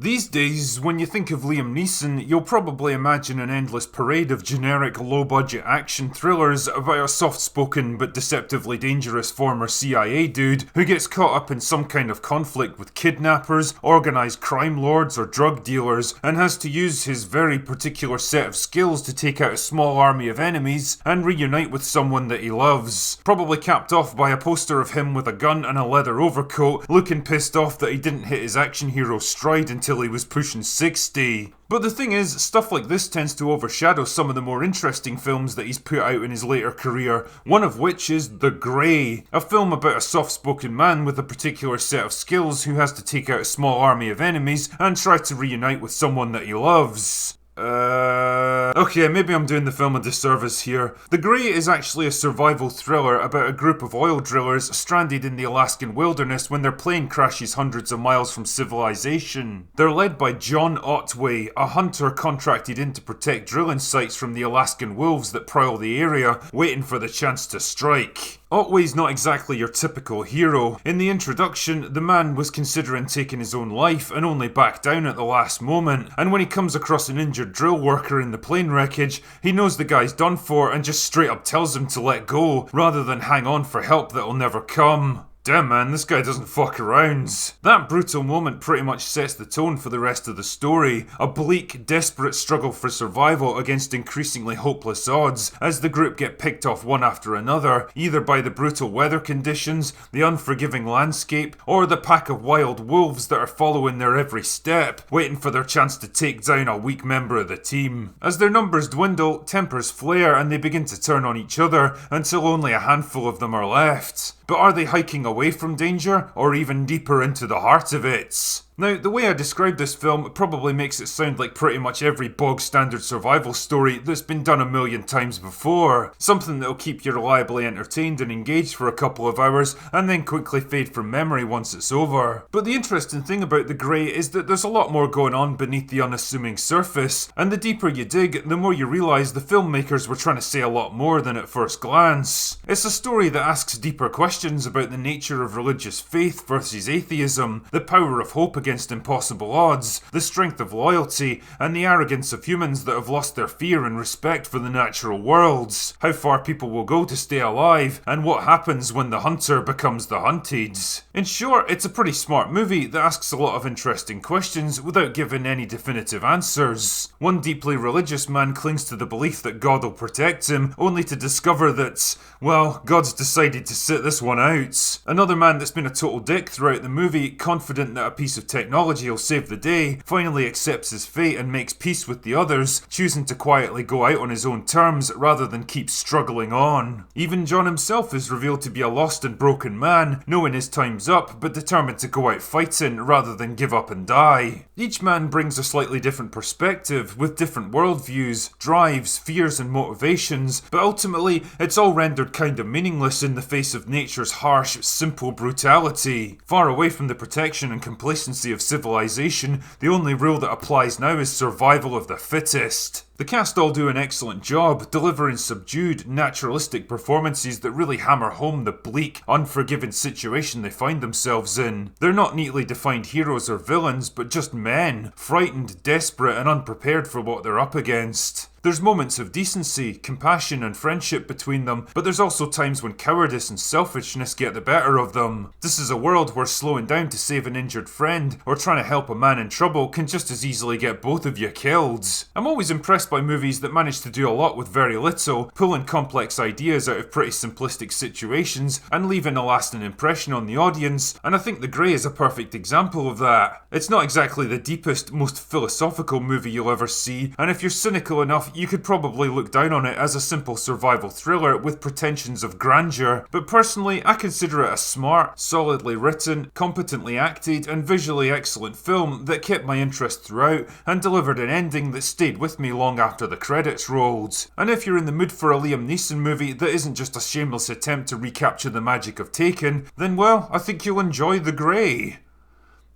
These days, when you think of Liam Neeson, you'll probably imagine an endless parade of generic low-budget action thrillers about a soft-spoken but deceptively dangerous former CIA dude who gets caught up in some kind of conflict with kidnappers, organised crime lords or drug dealers, and has to use his very particular set of skills to take out a small army of enemies and reunite with someone that he loves. Probably capped off by a poster of him with a gun and a leather overcoat, looking pissed off that he didn't hit his action hero stride until he was pushing 60. But the thing is, stuff like this tends to overshadow some of the more interesting films that he's put out in his later career, one of which is The Grey, a film about a soft-spoken man with a particular set of skills who has to take out a small army of enemies and try to reunite with someone that he loves. Okay, maybe I'm doing the film a disservice here. The Grey is actually a survival thriller about a group of oil drillers stranded in the Alaskan wilderness when their plane crashes hundreds of miles from civilization. They're led by John Otway, a hunter contracted in to protect drilling sites from the Alaskan wolves that prowl the area, waiting for the chance to strike. Otway's not exactly your typical hero. In the introduction, the man was considering taking his own life and only backed down at the last moment, and when he comes across an injured drill worker in the plane wreckage, he knows the guy's done for and just straight up tells him to let go, rather than hang on for help that'll never come. Damn man, this guy doesn't fuck around. That brutal moment pretty much sets the tone for the rest of the story. A bleak, desperate struggle for survival against increasingly hopeless odds as the group get picked off one after another, either by the brutal weather conditions, the unforgiving landscape, or the pack of wild wolves that are following their every step, waiting for their chance to take down a weak member of the team. As their numbers dwindle, tempers flare and they begin to turn on each other until only a handful of them are left. But are they hiking away from danger, or even deeper into the heart of it? Now, the way I describe this film probably makes it sound like pretty much every bog-standard survival story that's been done a million times before. Something that'll keep you reliably entertained and engaged for a couple of hours, and then quickly fade from memory once it's over. But the interesting thing about The Grey is that there's a lot more going on beneath the unassuming surface, and the deeper you dig, the more you realise the filmmakers were trying to say a lot more than at first glance. It's a story that asks deeper questions about the nature of religious faith versus atheism, the power of hope against impossible odds, the strength of loyalty, and the arrogance of humans that have lost their fear and respect for the natural worlds, how far people will go to stay alive, and what happens when the hunter becomes the hunted. In short, it's a pretty smart movie that asks a lot of interesting questions without giving any definitive answers. One deeply religious man clings to the belief that God will protect him, only to discover that, well, God's decided to sit this one out. Another man that's been a total dick throughout the movie, confident that a piece of technology will save the day, finally accepts his fate and makes peace with the others, choosing to quietly go out on his own terms rather than keep struggling on. Even John himself is revealed to be a lost and broken man, knowing his time's up but determined to go out fighting rather than give up and die. Each man brings a slightly different perspective, with different worldviews, drives, fears and motivations, but ultimately it's all rendered kinda meaningless in the face of nature's harsh, simple brutality. Far away from the protection and complacency of civilization, the only rule that applies now is survival of the fittest. The cast all do an excellent job, delivering subdued, naturalistic performances that really hammer home the bleak, unforgiving situation they find themselves in. They're not neatly defined heroes or villains, but just men, frightened, desperate and unprepared for what they're up against. There's moments of decency, compassion and friendship between them, but there's also times when cowardice and selfishness get the better of them. This is a world where slowing down to save an injured friend or trying to help a man in trouble can just as easily get both of you killed. I'm always impressed by movies that manage to do a lot with very little, pulling complex ideas out of pretty simplistic situations and leaving a lasting impression on the audience, and I think The Grey is a perfect example of that. It's not exactly the deepest, most philosophical movie you'll ever see, and if you're cynical enough, you could probably look down on it as a simple survival thriller with pretensions of grandeur, but personally I consider it a smart, solidly written, competently acted and visually excellent film that kept my interest throughout and delivered an ending that stayed with me long after the credits rolled. And if you're in the mood for a Liam Neeson movie that isn't just a shameless attempt to recapture the magic of Taken, then well, I think you'll enjoy The Grey.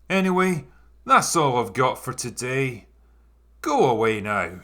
Anyway, that's all I've got for today. Go away now.